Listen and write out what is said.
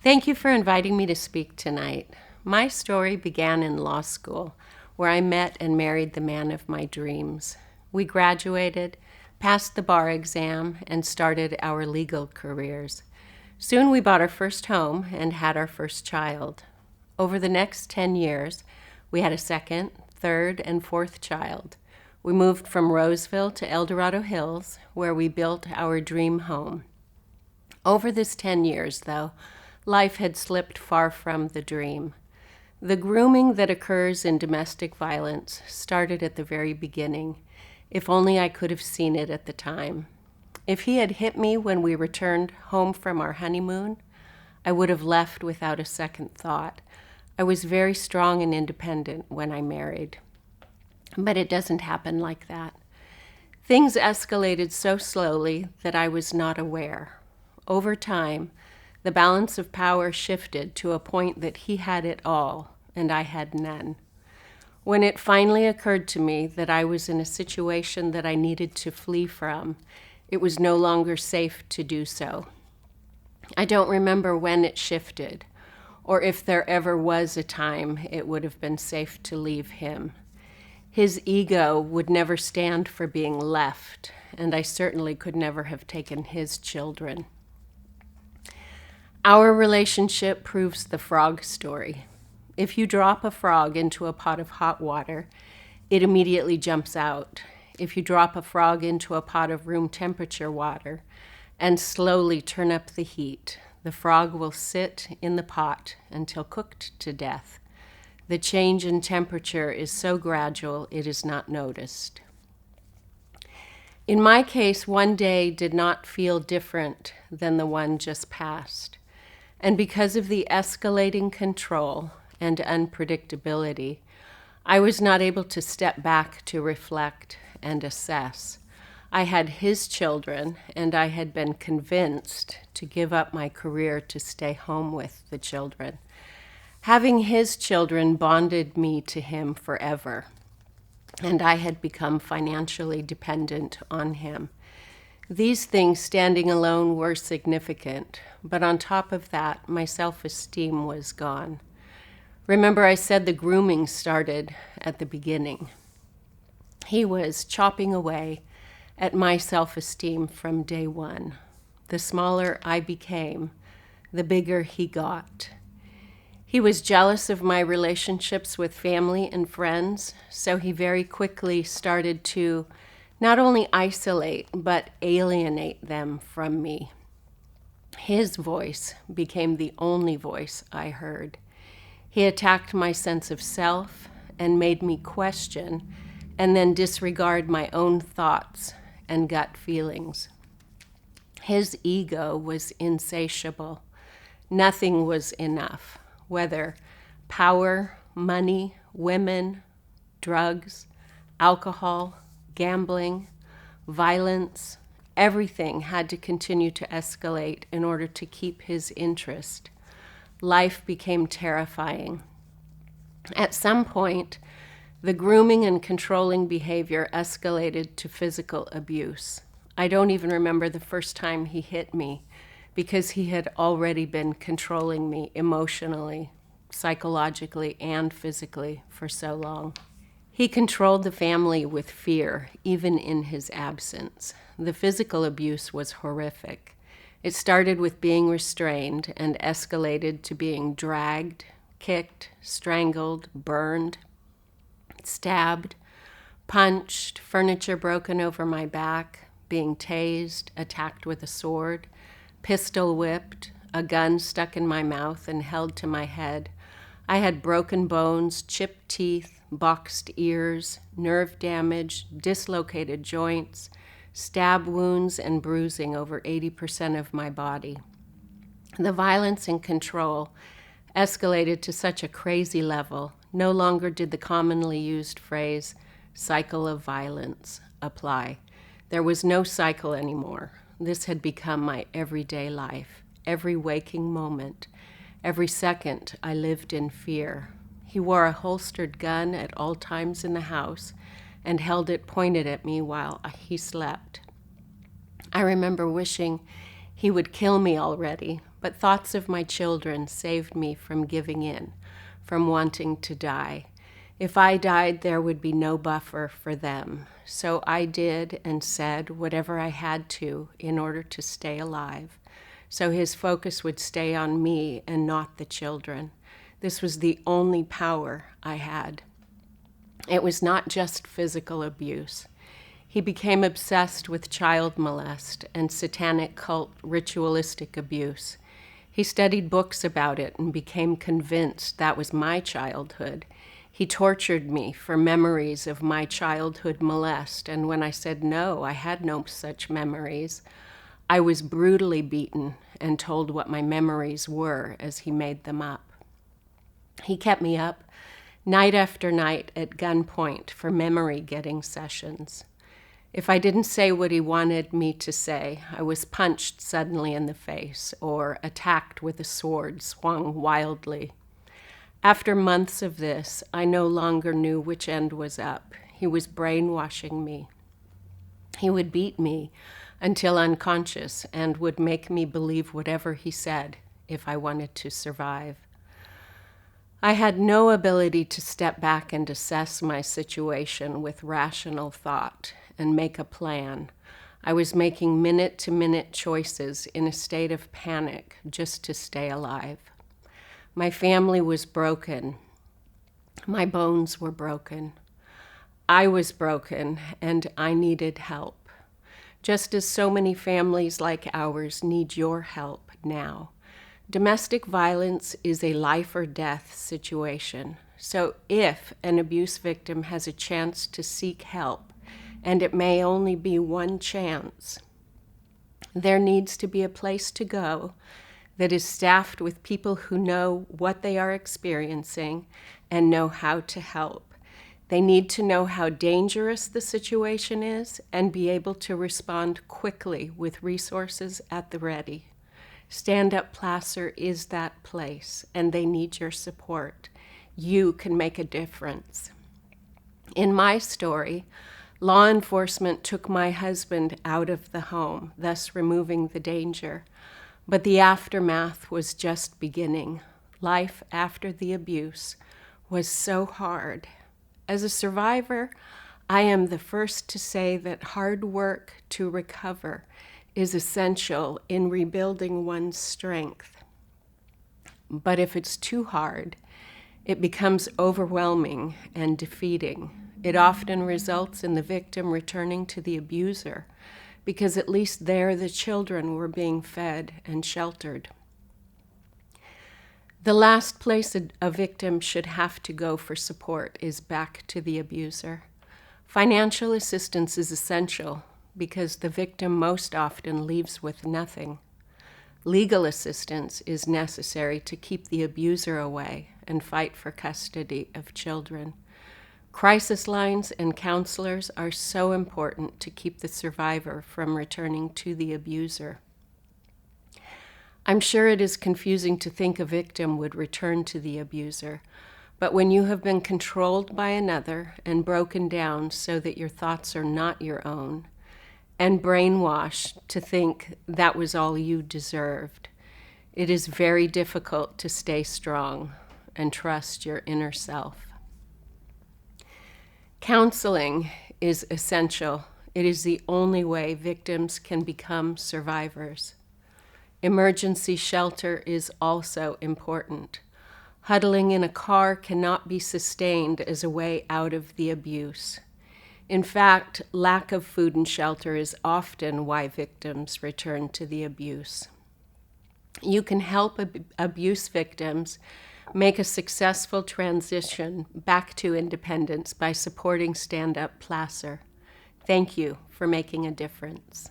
Thank you for inviting me to speak tonight. My story began in law school, where I met and married the man of my dreams. We graduated, passed the bar exam, and started our legal careers. Soon we bought our first home and had our first child. Over the next 10 years, we had a second, third, and fourth child. We moved from Roseville to El Dorado Hills, where we built our dream home. Over this 10 years, though, life had slipped far from the dream. The grooming that occurs in domestic violence started at the very beginning. If only I could have seen it at the time. If he had hit me when we returned home from our honeymoon, I would have left without a second thought. I was very strong and independent when I married. But it doesn't happen like that. Things escalated so slowly that I was not aware. Over time, the balance of power shifted to a point that he had it all and I had none. When it finally occurred to me that I was in a situation that I needed to flee from, it was no longer safe to do so. I don't remember when it shifted, or if there ever was a time it would have been safe to leave him. His ego would never stand for being left, and I certainly could never have taken his children. Our relationship proves the frog story. If you drop a frog into a pot of hot water, it immediately jumps out. If you drop a frog into a pot of room temperature water and slowly turn up the heat, the frog will sit in the pot until cooked to death. The change in temperature is so gradual it is not noticed. In my case, one day did not feel different than the one just passed. And because of the escalating control and unpredictability, I was not able to step back to reflect and assess. I had his children, and I had been convinced to give up my career to stay home with the children. Having his children bonded me to him forever, and I had become financially dependent on him. These things standing alone were significant, but on top of that, my self-esteem was gone. Remember, I said the grooming started at the beginning. He was chopping away at my self-esteem from day one. The smaller I became, the bigger he got. He was jealous of my relationships with family and friends, so he very quickly started to not only isolate, but alienate them from me. His voice became the only voice I heard. He attacked my sense of self and made me question and then disregard my own thoughts and gut feelings. His ego was insatiable. Nothing was enough, whether power, money, women, drugs, alcohol, gambling, violence, everything had to continue to escalate in order to keep his interest. Life became terrifying. At some point, the grooming and controlling behavior escalated to physical abuse. I don't even remember the first time he hit me because he had already been controlling me emotionally, psychologically, and physically for so long. He controlled the family with fear, even in his absence. The physical abuse was horrific. It started with being restrained and escalated to being dragged, kicked, strangled, burned, stabbed, punched, furniture broken over my back, being tased, attacked with a sword, pistol whipped, a gun stuck in my mouth and held to my head. I had broken bones, chipped teeth, boxed ears, nerve damage, dislocated joints, stab wounds, and bruising over 80% of my body. The violence and control escalated to such a crazy level, no longer did the commonly used phrase, cycle of violence, apply. There was no cycle anymore. This had become my everyday life. Every waking moment, every second, I lived in fear. He wore a holstered gun at all times in the house and held it pointed at me while he slept. I remember wishing He would kill me already, but thoughts of my children saved me from giving in, from wanting to die. If I died, there would be no buffer for them. So I did and said whatever I had to in order to stay alive. So his focus would stay on me and not the children. This was the only power I had. It was not just physical abuse. He became obsessed with child molest and satanic cult ritualistic abuse. He studied books about it and became convinced that was my childhood. He tortured me for memories of my childhood molest, and when I said no, I had no such memories, I was brutally beaten and told what my memories were as he made them up. He kept me up night after night at gunpoint for memory-getting sessions. If I didn't say what he wanted me to say, I was punched suddenly in the face or attacked with a sword swung wildly. After months of this, I no longer knew which end was up. He was brainwashing me. He would beat me until unconscious and would make me believe whatever he said if I wanted to survive. I had no ability to step back and assess my situation with rational thought and make a plan. I was making minute-to-minute choices in a state of panic just to stay alive. My family was broken. My bones were broken. I was broken, and I needed help. Just as so many families like ours need your help now. Domestic violence is a life or death situation. So if an abuse victim has a chance to seek help, and it may only be one chance, there needs to be a place to go that is staffed with people who know what they are experiencing and know how to help. They need to know how dangerous the situation is and be able to respond quickly with resources at the ready. Stand Up Placer is that place, and they need your support. You can make a difference. In my story, law enforcement took my husband out of the home, thus removing the danger. But the aftermath was just beginning. Life after the abuse was so hard. As a survivor, I am the first to say that hard work to recover is essential in rebuilding one's strength. But if it's too hard, it becomes overwhelming and defeating. It often results in the victim returning to the abuser, because at least there the children were being fed and sheltered. The last place a victim should have to go for support is back to the abuser. Financial assistance is essential because the victim most often leaves with nothing. Legal assistance is necessary to keep the abuser away and fight for custody of children. Crisis lines and counselors are so important to keep the survivor from returning to the abuser. I'm sure it is confusing to think a victim would return to the abuser, but when you have been controlled by another and broken down so that your thoughts are not your own, and brainwashed to think that was all you deserved, it is very difficult to stay strong and trust your inner self. Counseling is essential. It is the only way victims can become survivors. Emergency shelter is also important. Huddling in a car cannot be sustained as a way out of the abuse. In fact, lack of food and shelter is often why victims return to the abuse. You can help abuse victims make a successful transition back to independence by supporting Stand Up Placer. Thank you for making a difference.